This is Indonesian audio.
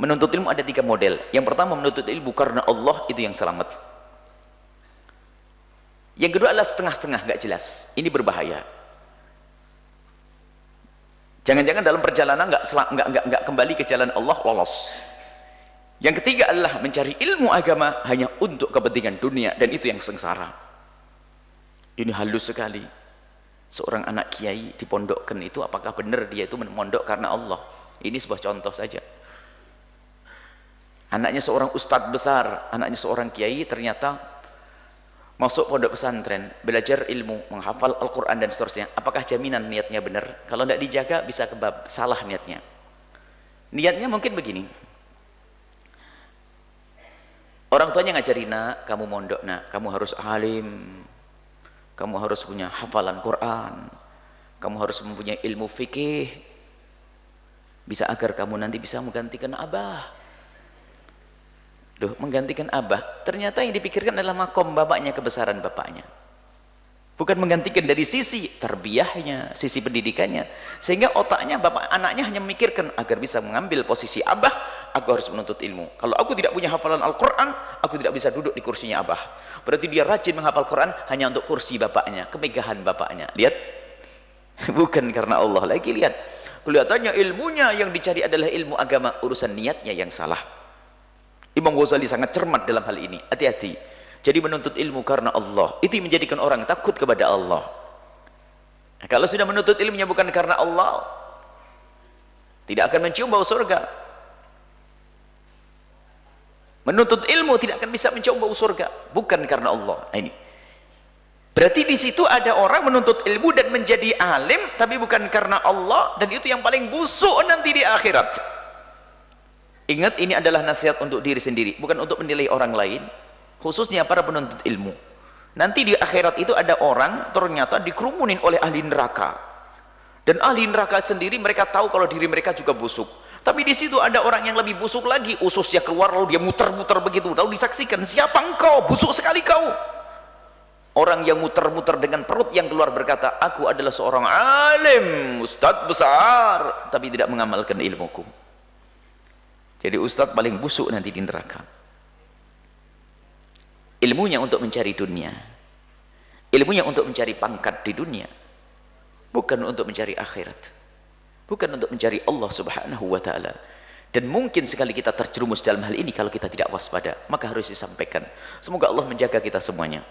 Menuntut ilmu ada 3 model. Yang pertama menuntut ilmu karena Allah, itu yang selamat. Yang kedua adalah setengah-setengah, gak jelas. Ini berbahaya. Jangan-jangan dalam perjalanan nggak kembali ke jalan Allah, lolos. Yang ketiga adalah mencari ilmu agama hanya untuk kepentingan dunia, dan itu yang sengsara. Ini halus sekali. Seorang anak kiai dipondokkan itu, apakah benar dia itu memondok karena Allah? Ini sebuah contoh saja. Anaknya seorang ustadz besar, anaknya seorang kiai, ternyata masuk pondok pesantren, belajar ilmu, menghafal Al-Quran dan seterusnya. Apakah jaminan niatnya benar? Kalau tidak dijaga bisa kebab, salah niatnya. Niatnya mungkin begini. Orang tuanya ngajarin, nak, kamu mondok, nak, kamu harus alim, kamu harus punya hafalan Quran, kamu harus mempunyai ilmu fikih, bisa agar kamu nanti bisa menggantikan abah. Loh, menggantikan abah, ternyata yang dipikirkan adalah makom bapaknya, kebesaran bapaknya, bukan menggantikan dari sisi tarbiyahnya, sisi pendidikannya. Sehingga otaknya, bapak anaknya hanya memikirkan agar bisa mengambil posisi abah, aku harus menuntut ilmu. Kalau aku tidak punya hafalan Al-Quran, aku tidak bisa duduk di kursinya abah. Berarti dia rajin menghafal Quran hanya untuk kursi bapaknya, kemegahan bapaknya. Lihat, bukan karena Allah lagi. Lihat, kelihatannya ilmunya yang dicari adalah ilmu agama, urusan niatnya yang salah. Imam Ghazali sangat cermat dalam hal ini. Hati-hati. Jadi menuntut ilmu karena Allah, itu menjadikan orang takut kepada Allah. Nah, kalau sudah menuntut ilmunya bukan karena Allah, tidak akan mencium bau surga. Menuntut ilmu tidak akan bisa mencium bau surga, bukan karena Allah. Nah, ini berarti di situ ada orang menuntut ilmu dan menjadi alim, tapi bukan karena Allah, dan itu yang paling busuk nanti di akhirat. Ingat, ini adalah nasihat untuk diri sendiri, bukan untuk menilai orang lain, khususnya para penuntut ilmu. Nanti di akhirat itu ada orang ternyata dikerumunin oleh ahli neraka, dan ahli neraka sendiri mereka tahu kalau diri mereka juga busuk, tapi di situ ada orang yang lebih busuk lagi, ususnya keluar lalu dia muter-muter begitu, lalu disaksikan, siapa engkau, busuk sekali kau. Orang yang muter-muter dengan perut yang keluar berkata, aku adalah seorang alim, ustadz besar, tapi tidak mengamalkan ilmuku. Jadi ustadz paling busuk nanti di neraka. Ilmunya untuk mencari dunia, ilmunya untuk mencari pangkat di dunia, bukan untuk mencari akhirat, bukan untuk mencari Allah subhanahu wa ta'ala. Dan mungkin sekali kita terjerumus dalam hal ini kalau kita tidak waspada, maka harus disampaikan. Semoga Allah menjaga kita semuanya.